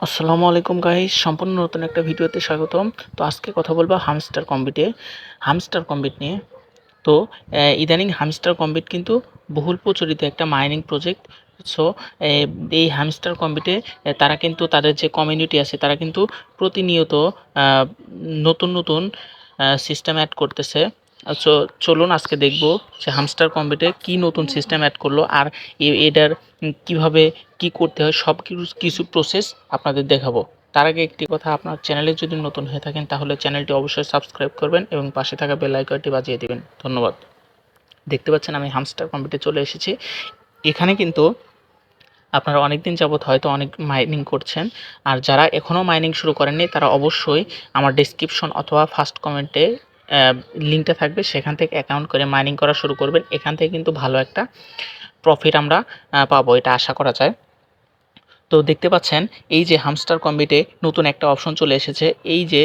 আসসালামু আলাইকুম গাইস, সম্পূর্ণ নতুন একটা ভিডিওতে স্বাগতম। তো আজকে কথা বলবো হামস্টার কম্বিট নিয়ে। তো ইদানিং হামস্টার কম্বিট কিন্তু বহুল প্রচলিত একটা মাইনিং প্রজেক্ট। সো এই হামস্টার কম্বিটে তারা কিন্তু তাদের যে কমিউনিটি আছে তারা কিন্তু প্রতিনিয়ত নতুন নতুন সিস্টেম অ্যাড করতেছে। সো চলুন আজকে দেখব যে হামস্টার কম্বিটে কি নতুন সিস্টেম অ্যাড করলো, আর এটার কিভাবে কি করতে হয় সব কিছু প্রসেস আপনাদের দেখাবো। তার আগে একটি কথা, আপনার চ্যানেলে যদি নতুন হয়ে থাকেন তাহলে চ্যানেলটি অবশ্যই সাবস্ক্রাইব করবেন এবং পাশে থাকা বেল আইকনটি বাজিয়ে দিবেন। ধন্যবাদ। দেখতে পাচ্ছেন আমি হামস্টার কম্বিটে চলে এসেছি। এখানে কিন্তু আপনারা অনেক দিন যাবত হয়তো অনেক মাইনিং করছেন, আর যারা এখনও মাইনিং শুরু করেননি তারা অবশ্যই আমার ডেসক্রিপশন অথবা ফার্স্ট কমেন্টে লিঙ্কটা থাকবে, সেখান থেকে অ্যাকাউন্ট করে মাইনিং করা শুরু করবেন। এখান থেকে কিন্তু ভালো একটা প্রফিট আমরা পাবো, এটা আশা করা যায়। তো দেখতে পাচ্ছেন এই যে হামস্টার কম্বিটে নতুন একটা অপশন চলে এসেছে। এই যে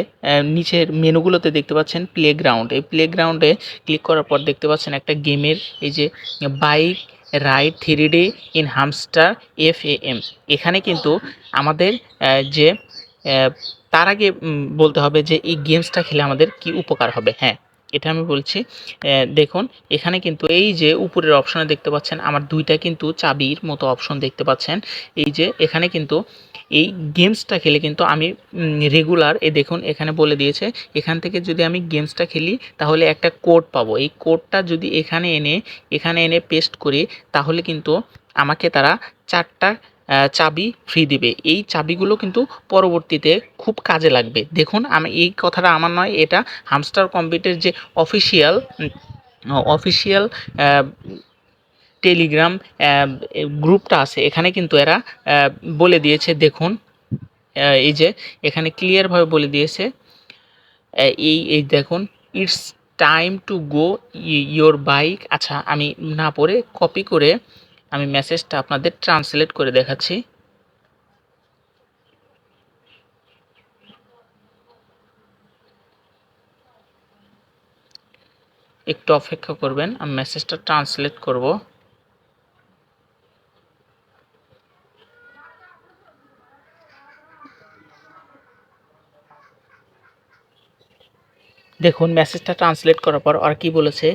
নিচের মেনুগুলোতে দেখতে পাচ্ছেন প্লেগ্রাউন্ড, এই প্লেগ্রাউন্ডে ক্লিক করার পর দেখতে পাচ্ছেন একটা গেমের এই যে bike ride 3D in hamster FAM। এখানে কিন্তু আমাদের যে তার আগে বলতে হবে যে এই গেমসটা খেলে আমাদের কি উপকার হবে। হ্যাঁ, এটা আমি বলছি। দেখুন এখানে কিন্তু এই যে উপরের অপশনে দেখতে পাচ্ছেন আমার দুইটা কিন্তু চাবির মতো অপশন দেখতে পাচ্ছেন। এই যে এখানে কিন্তু এই গেমসটা খেলে কিন্তু আমি রেগুলার দেখুন এখানে বলে দিয়েছে, এখান থেকে যদি আমি গেমসটা খেলি তাহলে একটা কোড পাবো। এই কোডটা যদি এখানে এনে পেস্ট করি তাহলে কিন্তু আমাকে তারা 4টা চাবি ফ্রি দিবে। এই চাবিগুলো কিন্তু পরবর্তীতে খুব কাজে লাগবে। দেখুন আমি এই কথাটা আমার নয়, এটা হামস্টার কম্পিউটার যে অফিসিয়াল টেলিগ্রাম গ্রুপটা আছে এখানে কিন্তু এরা বলে দিয়েছে। দেখুন এই যে এখানে ক্লিয়ারভাবে বলে দিয়েছে, এই দেখুন, it's time to go your bike. আচ্ছা, আমি না পড়ে কপি করে আমি মেসেজটা আপনাদের ট্রান্সলেট করে দেখাচ্ছি। একটু অপেক্ষা করবেন, আমি মেসেজটা ট্রান্সলেট করব। দেখুন মেসেজটা ট্রান্সলেট করার পর আর কি বলেছে,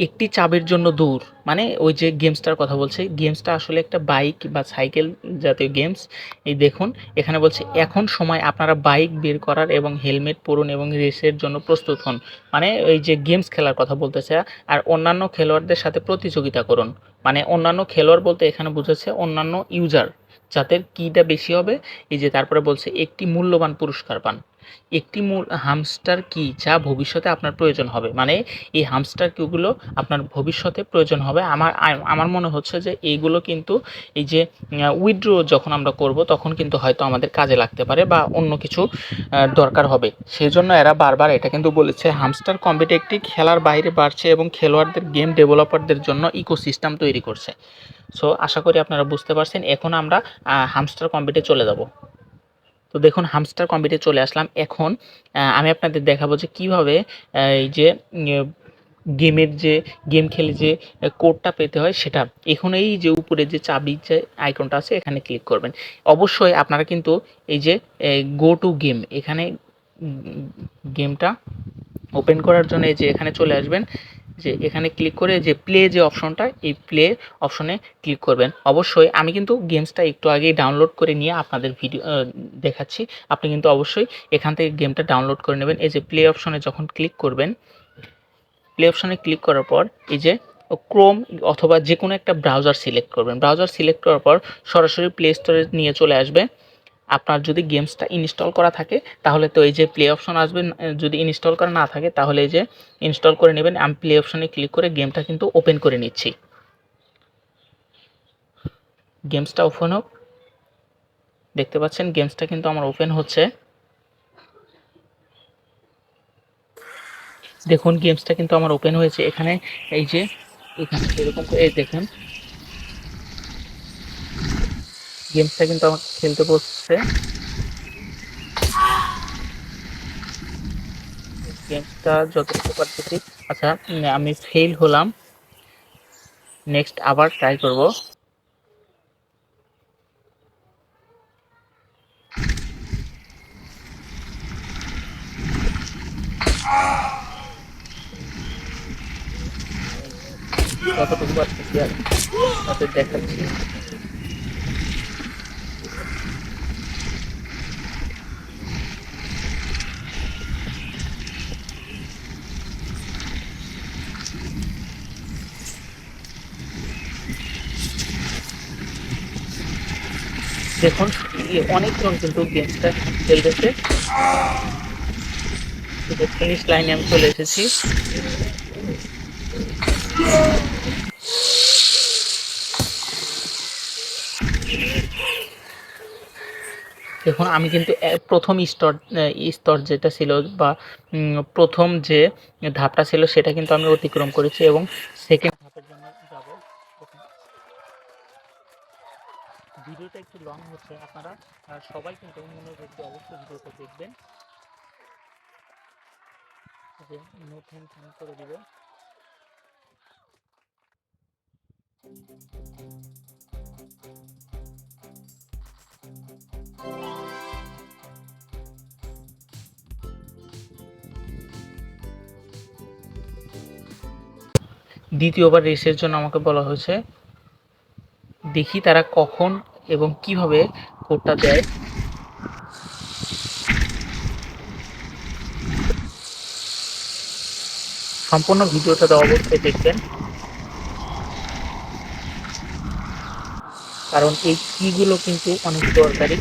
একটি চাবির জন্য দূর, মানে ওই যে গেমসটার কথা বলছে। গেমসটা আসলে একটা বাইক বা সাইকেল জাতীয় গেমস। এই দেখুন এখানে বলছে এখন সময় আপনারা বাইক বের করার এবং হেলমেট পরুন এবং রেসের জন্য প্রস্তুত হন। মানে ওই যে গেমস খেলার কথা বলতেছে। আর অন্যান্য খেলোয়াড়দের সাথে প্রতিযোগিতা করুন, মানে অন্যান্য খেলোয়াড় বলতে এখানে বুঝেছে অন্যান্য ইউজার, যাদের কিটা বেশি হবে। এই যে তারপরে বলছে একটি মূল্যবান পুরস্কার পান, একটি হামস্টার কি যা ভবিষ্যতে আপনার প্রয়োজন হবে। মানে এই হামস্টার কিগুলো আপনার ভবিষ্যতে প্রয়োজন হবে। আমার মনে হচ্ছে যে এইগুলো কিন্তু এই যে উইথড্র যখন আমরা করব তখন কিন্তু হয়তো আমাদের কাজে লাগতে পারে বা অন্য কিছু দরকার হবে। সেই জন্য এরা বারবার এটা কিন্তু বলেছে হামস্টার কম্পিট একটি খেলার বাইরে বাড়ছে এবং খেলোয়াড়দের গেম ডেভেলপারদের জন্য ইকোসিস্টেম তৈরি করছে। সো আশা করি আপনারা বুঝতে পারছেন। এখন আমরা হামস্টার কম্পিটে চলে যাব। তো দেখুন হামস্টার কম্পিটে চলে আসলাম। এখন আমি আপনাদের দেখাবো যে কিভাবে এই যে গেমের যে গেম খেলে যে কোডটা পেতে হয় সেটা। এখন এই যে উপরে যে চাবির যে আইকনটা আছে এখানে ক্লিক করবেন। অবশ্যই আপনারা কিন্তু এই যে গো টু গেম, এখানে গেমটা ওপেন করার জন্য এই যে এখানে চলে আসবেন, যে এখানে ক্লিক করে যে প্লে যে অপশনটা, এই প্লে অপশনে ক্লিক করবেন। অবশ্যই আমি কিন্তু গেমসটা একটু আগেই ডাউনলোড করে নিয়ে আপনাদের ভিডিও দেখাচ্ছি। আপনি কিন্তু অবশ্যই এখান থেকে গেমটা ডাউনলোড করে নেবেন। এই যে প্লে অপশনে যখন ক্লিক করবেন, প্লে অপশনে ক্লিক করার পর এই যে ক্রোম অথবা যে কোনো একটা ব্রাউজার সিলেক্ট করবেন। ব্রাউজার সিলেক্ট করার পর সরাসরি প্লে স্টোরে নিয়ে চলে আসবে। আপনার যদি গেমসটা ইনস্টল করা থাকে তাহলে তো এই যে প্লে অপশন আসবে, যদি ইনস্টল করা না থাকে তাহলে এই যে ইনস্টল করে নেবেন। আমি প্লে অপশনে ক্লিক করে গেমটা কিন্তু ওপেন করে নিচ্ছি। গেমসটা ওপেন হোক। দেখতে পাচ্ছেন গেমসটা কিন্তু আমার ওপেন হচ্ছে। দেখুন গেমসটা কিন্তু আমার ওপেন হয়েছে। এখানে এই যে এখানে এরকম এই দেখুন গেমসটা কিন্তু আমাকে খেলতে বসছে। গেমসটা যতটুকু পারতেছি। আচ্ছা, আমি ফেল হলাম। নেক্সট আবার ট্রাই করব। কতটুকু পারতেছি আর আপনাদের দেখাচ্ছি। দেখুন অনেকজন কিন্তু গেমসটা খেলতেছে। ফিনিশ লাইনে আমি চলে এসেছি। দেখুন আমি কিন্তু প্রথম স্তর যেটা ছিল বা প্রথম যে ধাপটা ছিল সেটা কিন্তু আমি অতিক্রম করেছি এবং সেকেন্ড ধাপের জন্য যাব। ভিডিওটা একটু লং হচ্ছে, আপনারা সবাই কিন্তু মনোযোগ দিয়ে অবশ্যই ভিডিওটা দেখবেন। যে নতুন করে দিব। দ্বিতীয়বার রেসের জন্য আমাকে বলা হয়েছে, দেখি তারা কখন এবং কিভাবে কোডটা দেয়। সম্পূর্ণ ভিডিওটা অবশ্যই দেখবেন, কারণ এই কিগুলো কিন্তু অনেক দরকারি।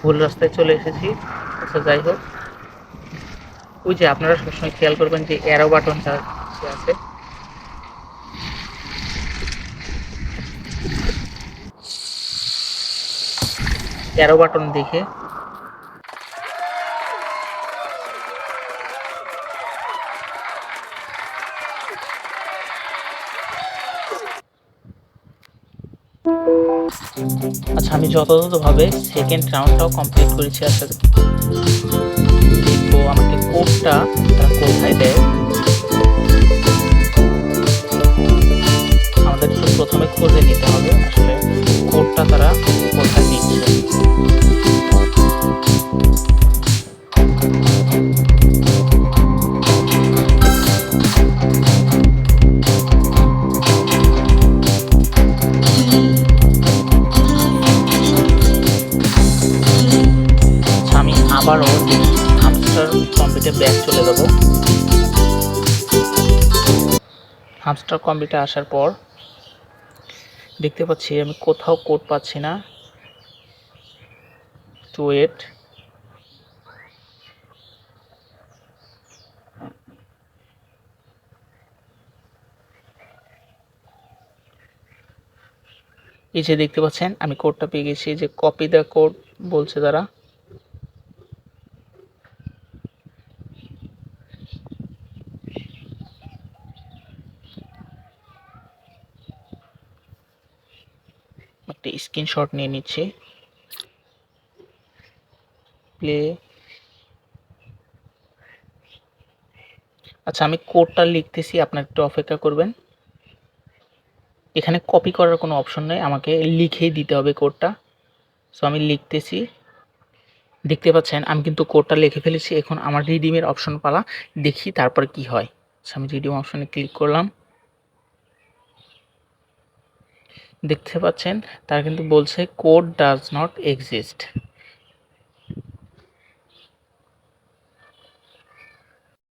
ভুল রাস্তায় চলে এসেছি। আচ্ছা যাই হোক, ওই যে আপনারা সবসময় খেয়াল করবেন যে অ্যারো বাটনটা আছে, অ্যারো বাটন দেখে আচ্ছা আমি যথাযথভাবে সেকেন্ড রাউন্ডটাও কমপ্লিট করেছি। আচ্ছা দেখবো আমাকে কোডটা তারা কোথায় দেয়। আমাদের একটু প্রথমে খুঁজে নিতে হবে আসলে কোডটা তারা কোথায় দিচ্ছে। আমি আবারও হামস্টার কম্পিউটে ব্যাক চলে যাব। হামস্টার কম্পিউটে আসার পর দেখতে পাচ্ছি আমি কোথাও কোড পাচ্ছি না। To wait. এই যে দেখতে পাচ্ছেন আমি কোডটা পেয়ে গেছি, যে কপি দ্য কোড বলছে তারা। একটা স্ক্রিনশট নিয়ে নিচ্ছি। প্লে। আচ্ছা আমি কোডটা লিখতেছি, আপনার একটু অপেক্ষা করবেন। এখানে কপি করার কোনো অপশন নেই, আমাকে লিখেই দিতে হবে কোডটা। সো আমি লিখতেছি। দেখতে পাচ্ছেন আমি কিন্তু কোডটা লিখে ফেলেছি। এখন আমার রিডিমের অপশন পালা, দেখি তারপর কি হয়। আচ্ছা আমি রিডিম অপশনে ক্লিক করলাম। দেখতে পাচ্ছেন তারা কিন্তু বলছে কোড ডাজ নট এক্সিস্ট।